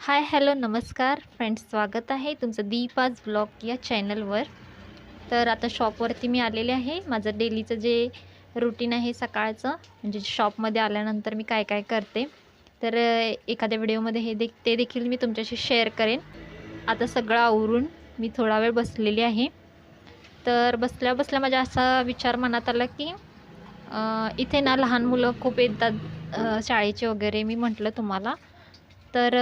Hi hello नमस्कार friends, स्वागत आहे तुमचं दीपाज ब्लॉग या चॅनलवर. तर आता शॉपवरती मी आलेले आहे. माझं डेलीचं जे रुटीन आहे सकाळचं, म्हणजे शॉपमध्ये आल्यानंतर मी काय काय करते, तर एखाद्या व्हिडिओमध्ये ते देखील मी तुमच्याशी शेअर करेन. आता सगळं आवरून मी थोडा वेळ बसलेली आहे. तर बसल्या बसल्या माझ्या असा विचार मनात आला की इथे ना लहान मुलं खूप येतात, शाळेचे वगैरे. मी म्हटलं तुम्हाला तर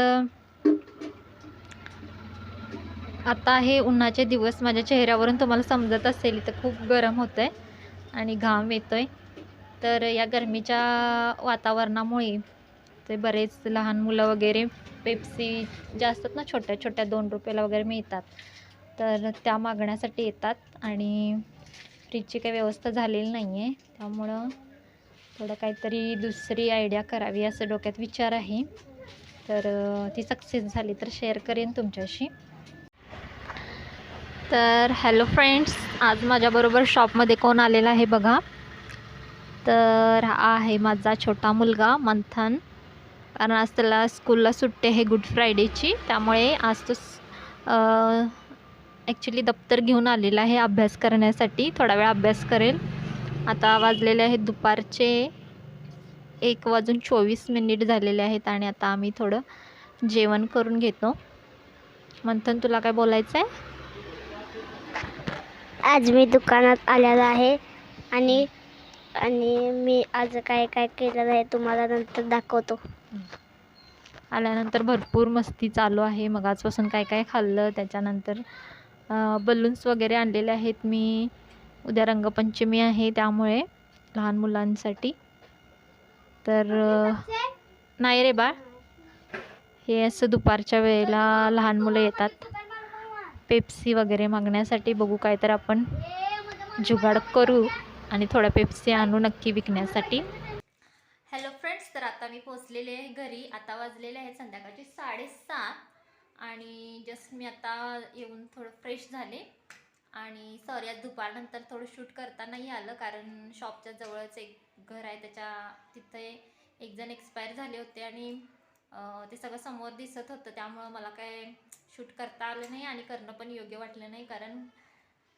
आता हे उन्हाचे दिवस, माझ्या चेहऱ्यावरून तुम्हाला समजत असेल तर खूप गरम होतं आहे आणि घाम येतो आहे. तर या गरमीच्या वातावरणामुळे ते बरेच लहान मुलं वगैरे पेप्सी ज्या असतात ना छोट्या छोट्या 2 रुपयाला वगैरे मिळतात, तर त्या मागण्यासाठी येतात आणि फ्रीजची काही व्यवस्था झालेली नाही आहे. त्यामुळं थोडं काहीतरी दुसरी आयडिया करावी असं डोक्यात विचार आहे. तर ती सक्सेस झाली तर शेअर करेन तुमच्याशी. तर हॅलो फ्रेंड्स, आज माझ्याबरोबर शॉपमध्ये कोण आलेला आहे बघा. तर हा आहे माझा छोटा मुलगा मंथन. कारण आज त्याला स्कूलला सुट्टी आहे गुड फ्रायडेची, त्यामुळे आज तो ॲक्च्युली दप्तर घेऊन आलेला आहे अभ्यास करण्यासाठी. थोडा वेळ अभ्यास करेल. आता वाजलेले आहेत दुपारचे 1:24 झालेले आहेत आणि आता आम्ही थोडं जेवण करून घेतो. मंथन, तुला काय बोलायचं आहे? आज मी दुकानात आलेला आहे आणि आणि मी आज काय काय केलेलं आहे तुम्हाला नंतर दाखवतो. आल्यानंतर भरपूर मस्ती चालू आहे. मग आजपासून काय काय खाल्लं, त्याच्यानंतर बलून्स वगैरे आणलेले आहेत मी. उद्या रंगपंचमी आहे त्यामुळे लहान मुलांसाठी. तर नाही रे बा, हे असं दुपारच्या वेळेला लहान मुलं येतात पेप्सी वगैरे मागण्यासाठी. बघू काय तर आपण जुगाड करू आणि थोड्या पेप्सी आणू नक्की विकण्यासाठी. हॅलो फ्रेंड्स, तर आता मी पोचलेले आहे घरी. आता वाजलेले आहेत संध्याकाळचे 7:30 आणि जस्ट मी आता येऊन थोडं फ्रेश झाले. आणि सॉरी, आज दुपारनंतर थोडं शूट करता नाही आलं, कारण शॉपच्या जवळच एक घर आहे, तिथे एक जण एक्सपायर झाले होते आणि ते सगळं समोर दिसत होतं. त्यामुळं मला काय शूट करता आलं नाही आणि करणं पण योग्य वाटलं नाही, कारण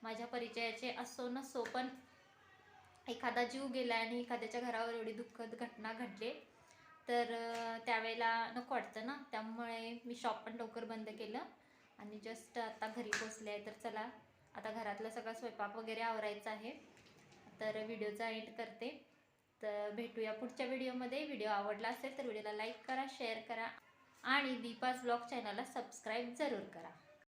माझ्या परिचयाचे असो नसो पण एखादा जीव गेला आणि एखाद्याच्या घरावर एवढी दुःखद घटना घडली तर त्यावेळेला नको वाटतं ना. त्यामुळे मी शॉप पण लवकर बंद केलं आणि जस्ट आता घरी पोचले आहे. तर चला, आता घरातलं सगळं स्वयंपाक वगैरे आवरायचं आहे. तर व्हिडिओचा एंड करते. तर भेटूया पुढच्या व्हिडिओमध्ये. व्हिडिओ आवडला असेल तर व्हिडिओला लाईक करा, शेअर करा आणि दीपाज ब्लॉग चॅनलला सबस्क्राईब जरूर करा.